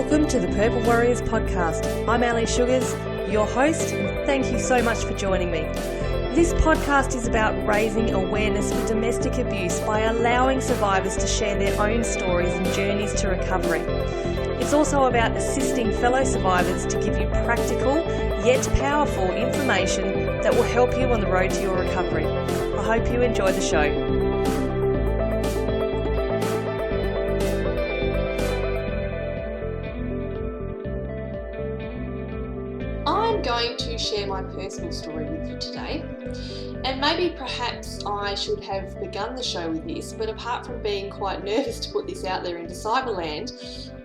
Welcome to the Purple Warriors podcast. I'm Ali Sugars, your host, and thank you so much for joining me. This podcast is about raising awareness for domestic abuse by allowing survivors to share their own stories and journeys to recovery. It's also about assisting fellow survivors to give you practical yet powerful information that will help you on the road to your recovery. I hope you enjoy the show. I'm going to share my personal story with you today, and maybe perhaps I should have begun the show with this, but apart from being quite nervous to put this out there into cyberland,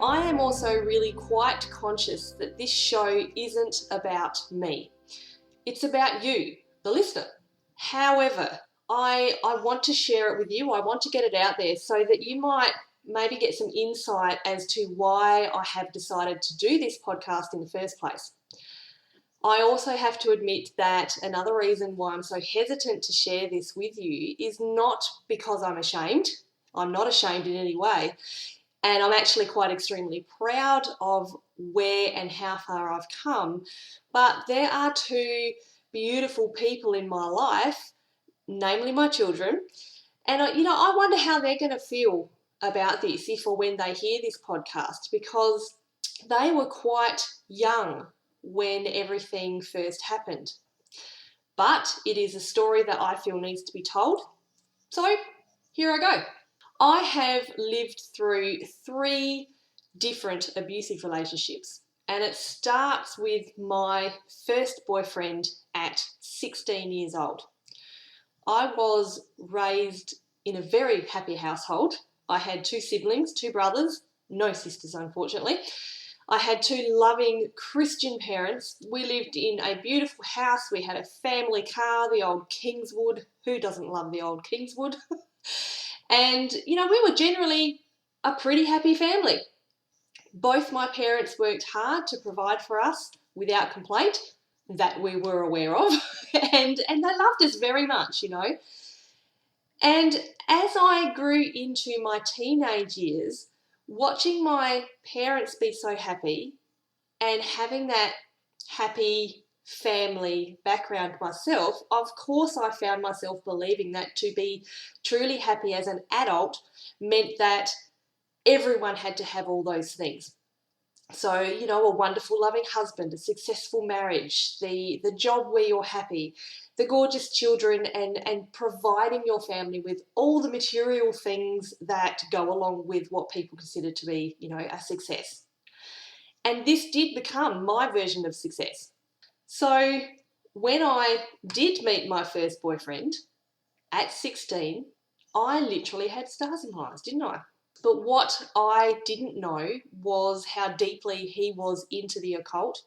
I am also really quite conscious that this show isn't about me. It's about you, the listener. However, I want to share it with you. I want to get it out there so that you might maybe get some insight as to why I have decided to do this podcast in the first place. I also have to admit that another reason why I'm so hesitant to share this with you is not because I'm ashamed. I'm not ashamed in any way. And I'm actually quite extremely proud of where and how far I've come. But there are two beautiful people in my life, namely my children. And I wonder how they're going to feel about this if or when they hear this podcast, because they were quite young when everything first happened. But it is a story that I feel needs to be told. So here I go. I have lived through 3 different abusive relationships, and it starts with my first boyfriend at 16 years old. I was raised in a very happy household. I had 2 siblings, 2 brothers, no sisters unfortunately. I had 2 loving Christian parents. We lived in a beautiful house. We had a family car, the old Kingswood. Who doesn't love the old Kingswood? And, we were generally a pretty happy family. Both my parents worked hard to provide for us without complaint, that we were aware of. and they loved us very much, And as I grew into my teenage years, watching my parents be so happy and having that happy family background myself, of course I found myself believing that to be truly happy as an adult meant that everyone had to have all those things. So, a wonderful loving husband, a successful marriage, the job where you're happy, the gorgeous children, and providing your family with all the material things that go along with what people consider to be, a success. And this did become my version of success. So when I did meet my first boyfriend at 16, I literally had stars in my eyes, didn't I? But what I didn't know was how deeply he was into the occult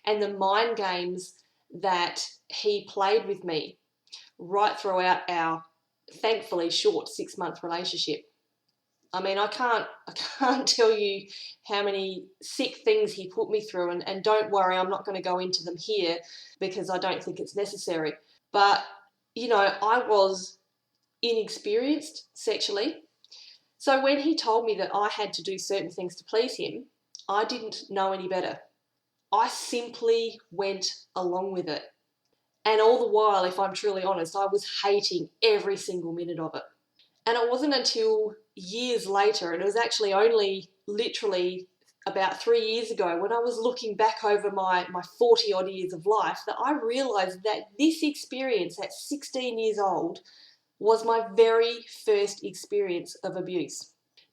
and the mind games that he played with me right throughout our thankfully short 6-month relationship. I mean, I can't tell you how many sick things he put me through, and don't worry, I'm not going to go into them here because I don't think it's necessary. But, I was inexperienced sexually. So when he told me that I had to do certain things to please him, I didn't know any better. I simply went along with it. And all the while, if I'm truly honest, I was hating every single minute of it. And it wasn't until years later, and it was actually only literally about 3 years ago when I was looking back over my 40 odd years of life, that I realised that this experience at 16 years old was my very first experience of abuse.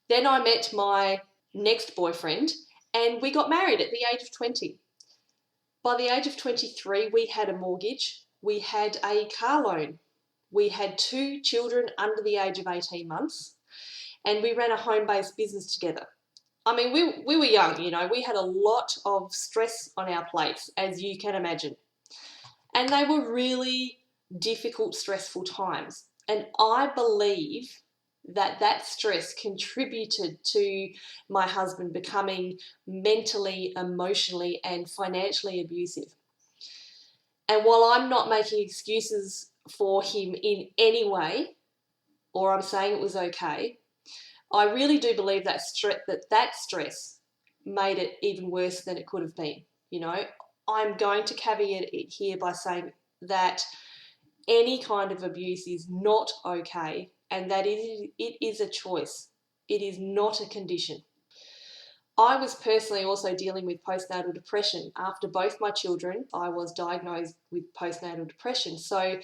Then I met my next boyfriend and we got married at the age of 20. By the age of 23, we had a mortgage, we had a car loan, we had 2 children under the age of 18 months, and we ran a home-based business together. I mean, we were young, we had a lot of stress on our plates, as you can imagine. And they were really difficult, stressful times. And I believe that stress contributed to my husband becoming mentally, emotionally, and financially abusive. And while I'm not making excuses for him in any way, or I'm saying it was okay, I really do believe that stress made it even worse than it could have been. I'm going to caveat it here by saying that any kind of abuse is not okay, and that it is a choice. It is not a condition. I was personally also dealing with postnatal depression. After both my children, I was diagnosed with postnatal depression. So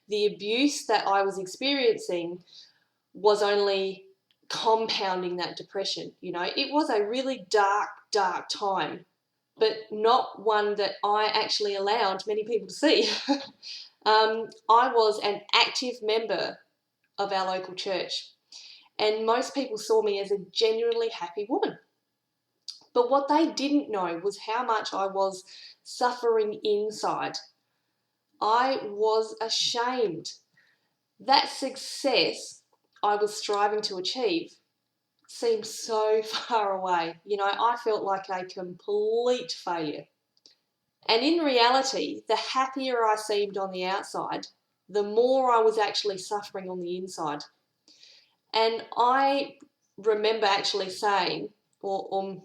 the abuse that I was experiencing was only compounding that depression. It was a really dark time, but not one that I actually allowed many people to see. I was an active member of our local church, and most people saw me as a genuinely happy woman. But what they didn't know was how much I was suffering inside. I was ashamed. That success I was striving to achieve seemed so far away. I felt like a complete failure. And in reality, the happier I seemed on the outside, the more I was actually suffering on the inside. And I remember actually saying, or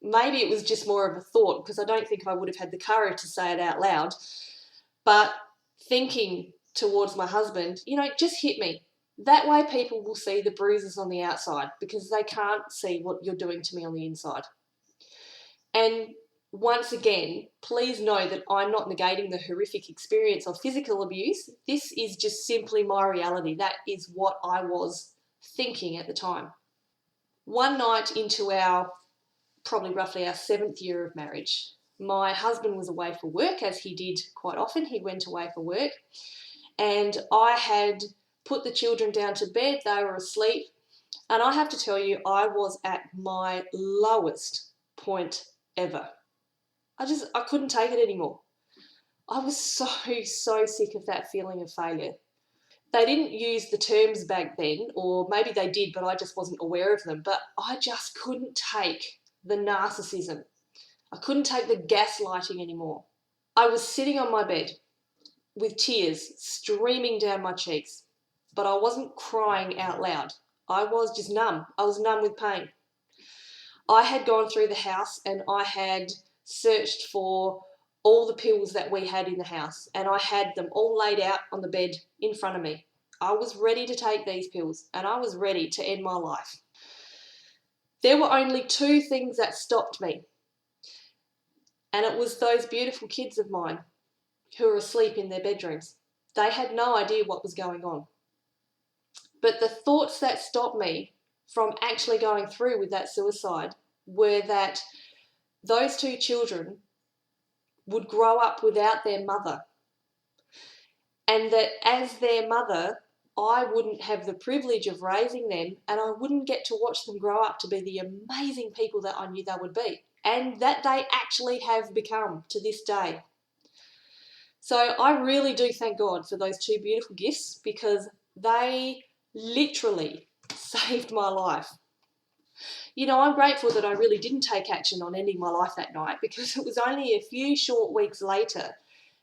maybe it was just more of a thought, because I don't think I would have had the courage to say it out loud, but thinking towards my husband, just hit me. That way people will see the bruises on the outside, because they can't see what you're doing to me on the inside. And once again, please know that I'm not negating the horrific experience of physical abuse. This is just simply my reality. That is what I was thinking at the time. One night into probably roughly our 7th year of marriage, my husband was away for work, as he did quite often. He went away for work, and I had put the children down to bed. They were asleep, and I have to tell you, I was at my lowest point ever. I couldn't take it anymore. I was so sick of that feeling of failure. They didn't use the terms back then, or maybe they did, but I just wasn't aware of them. But I just couldn't take the narcissism. I couldn't take the gaslighting anymore. I was sitting on my bed with tears streaming down my cheeks, but I wasn't crying out loud. I was just numb. I was numb with pain. I had gone through the house and I had searched for all the pills that we had in the house, and I had them all laid out on the bed in front of me. I was ready to take these pills, and I was ready to end my life. There were only 2 things that stopped me, and it was those beautiful kids of mine who were asleep in their bedrooms. They had no idea what was going on. But the thoughts that stopped me from actually going through with that suicide were that those 2 children would grow up without their mother, and that as their mother, I wouldn't have the privilege of raising them, and I wouldn't get to watch them grow up to be the amazing people that I knew they would be, and that they actually have become to this day. So I really do thank God for those 2 beautiful gifts, because they literally saved my life. I'm grateful that I really didn't take action on ending my life that night, because it was only a few short weeks later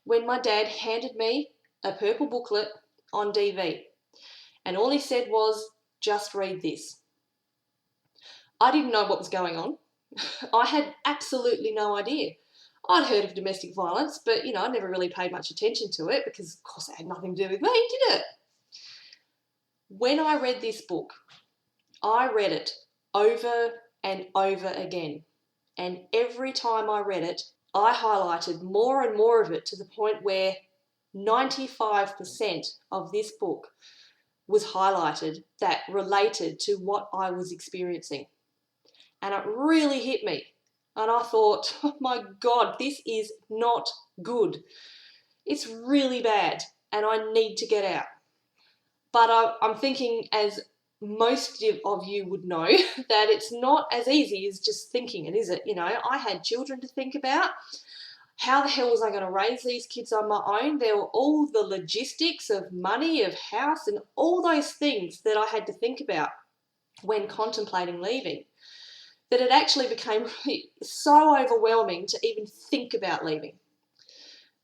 when my dad handed me a purple booklet on DV. And all he said was, just read this. I didn't know what was going on. I had absolutely no idea. I'd heard of domestic violence, but, I never really paid much attention to it, because, of course, it had nothing to do with me, did it? When I read this book, I read it over and over again. And every time I read it, I highlighted more and more of it, to the point where 95% of this book was highlighted that related to what I was experiencing. And it really hit me. And I thought, oh my God, this is not good. It's really bad, and I need to get out. But I'm thinking, as most of you would know, that it's not as easy as just thinking it, is it? I had children to think about. How the hell was I going to raise these kids on my own? There were all the logistics of money, of house, and all those things that I had to think about when contemplating leaving, that it actually became really so overwhelming to even think about leaving.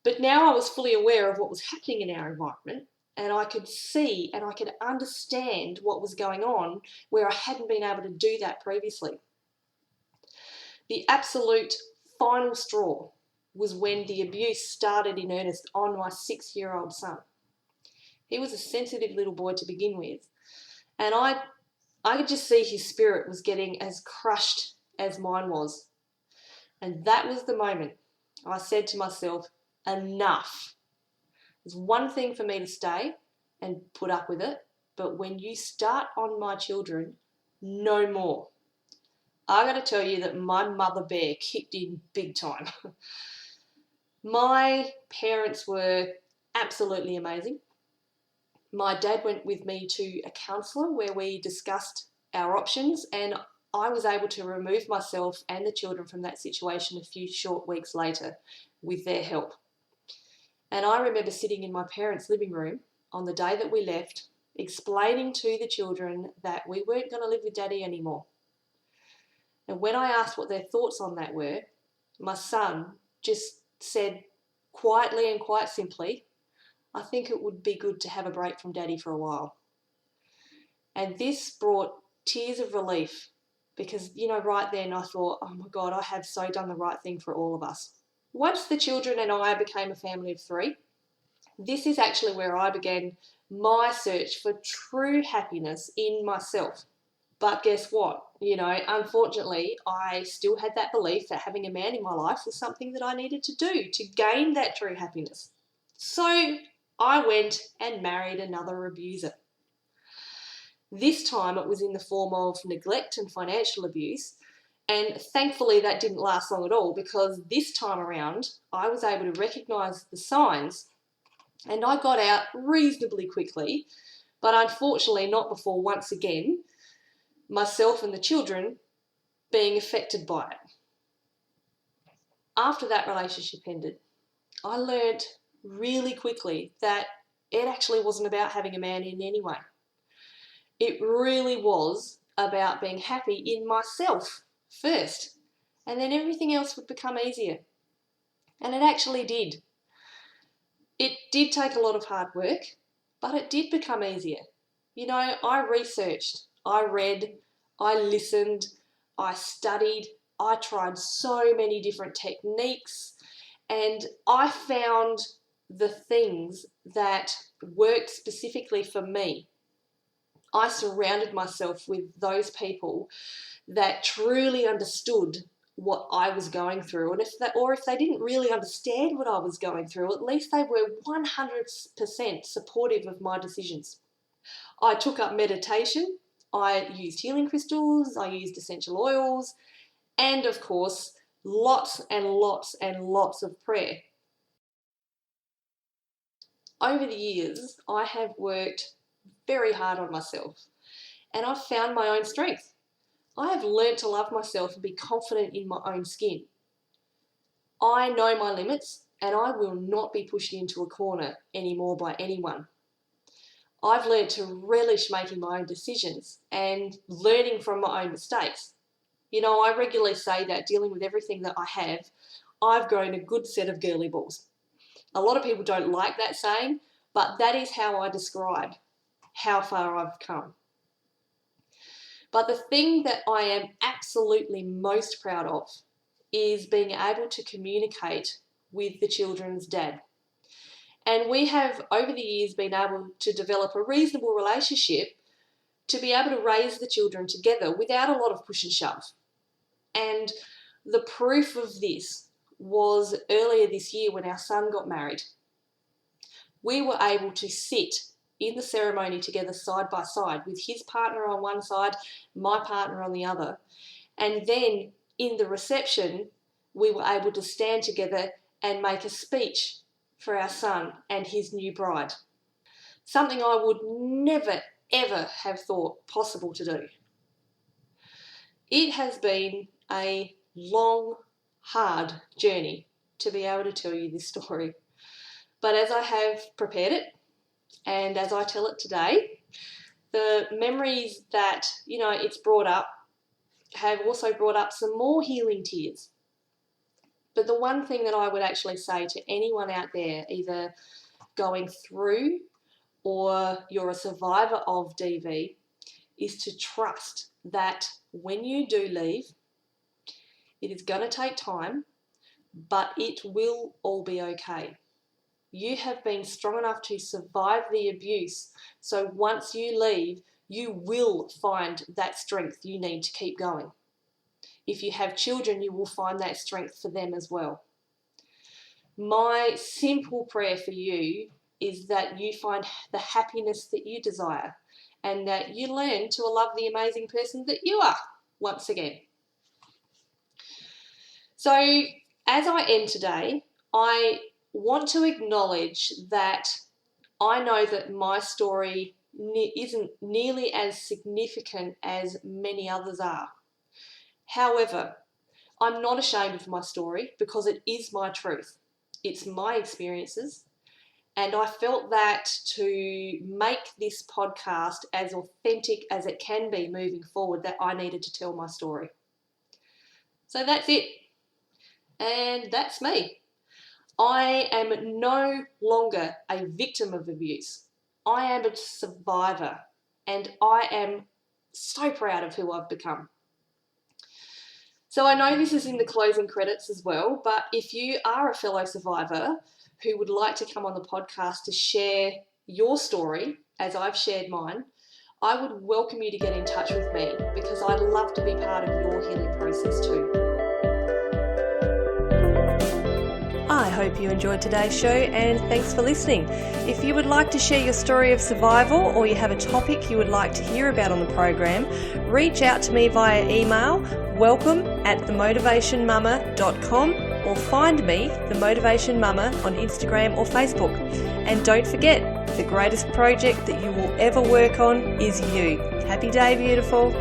But now I was fully aware of what was happening in our environment, and I could see and I could understand what was going on where I hadn't been able to do that previously. The absolute final straw was when the abuse started in earnest on my 6-year-old son. He was a sensitive little boy to begin with, and I could just see his spirit was getting as crushed as mine was. And that was the moment I said to myself, enough. There's one thing for me to stay and put up with it, but when you start on my children, no more. I got to tell you that my mother bear kicked in big time. My parents were absolutely amazing. My dad went with me to a counsellor where we discussed our options, and I was able to remove myself and the children from that situation a few short weeks later with their help. And I remember sitting in my parents' living room on the day that we left, explaining to the children that we weren't going to live with Daddy anymore. And when I asked what their thoughts on that were, my son just said quietly and quite simply, I think it would be good to have a break from Daddy for a while. And this brought tears of relief because, right then I thought, oh my God, I have so done the right thing for all of us. Once the children and I became a family of 3, this is actually where I began my search for true happiness in myself. But guess what? Unfortunately, I still had that belief that having a man in my life was something that I needed to do to gain that true happiness. So I went and married another abuser. This time it was in the form of neglect and financial abuse, and thankfully that didn't last long at all, because this time around I was able to recognise the signs and I got out reasonably quickly, but unfortunately not before once again myself and the children being affected by it. After that relationship ended, I learned really quickly that it actually wasn't about having a man in any way. It really was about being happy in myself first, and then everything else would become easier. And it actually did. It did take a lot of hard work, but it did become easier. I researched, I read, I listened, I studied, I tried so many different techniques, and I found the things that worked specifically for me. I surrounded myself with those people that truly understood what I was going through, and if they didn't really understand what I was going through, at least they were 100% supportive of my decisions. I took up meditation, I used healing crystals, I used essential oils, and of course, lots and lots and lots of prayer. Over the years, I have worked very hard on myself, and I've found my own strength. I have learned to love myself and be confident in my own skin. I know my limits, and I will not be pushed into a corner anymore by anyone. I've learned to relish making my own decisions and learning from my own mistakes. I regularly say that dealing with everything that I have, I've grown a good set of girly balls. A lot of people don't like that saying, but that is how I describe how far I've come. But the thing that I am absolutely most proud of is being able to communicate with the children's dad. And we have, over the years, been able to develop a reasonable relationship to be able to raise the children together without a lot of push and shove. And the proof of this was earlier this year when our son got married. We were able to sit in the ceremony together side by side with his partner on one side, my partner on the other. And then in the reception, we were able to stand together and make a speech for our son and his new bride. Something I would never, ever have thought possible to do. It has been a long, hard journey to be able to tell you this story. But as I have prepared it, and as I tell it today, the memories that, it's brought up have also brought up some more healing tears. But the one thing that I would actually say to anyone out there, either going through or you're a survivor of DV, is to trust that when you do leave, It is going to take time, but it will all be okay. You have been strong enough to survive the abuse, so once you leave, you will find that strength you need to keep going. If you have children, you will find that strength for them as well. My simple prayer for you is that you find the happiness that you desire and that you learn to love the amazing person that you are once again. So as I end today, I want to acknowledge that I know that my story isn't nearly as significant as many others are. However, I'm not ashamed of my story because it is my truth. It's my experiences. And I felt that to make this podcast as authentic as it can be moving forward, that I needed to tell my story. So that's it. And that's me. I am no longer a victim of abuse. I am a survivor, and I am so proud of who I've become. So I know this is in the closing credits as well, but if you are a fellow survivor who would like to come on the podcast to share your story, as I've shared mine, I would welcome you to get in touch with me because I'd love to be part of your healing process too. I hope you enjoyed today's show and thanks for listening. If you would like to share your story of survival or you have a topic you would like to hear about on the program, reach out to me via email welcome@themotivationmama.com or find me, The Motivation Mama, on Instagram or Facebook. And don't forget, the greatest project that you will ever work on is you. Happy day, beautiful.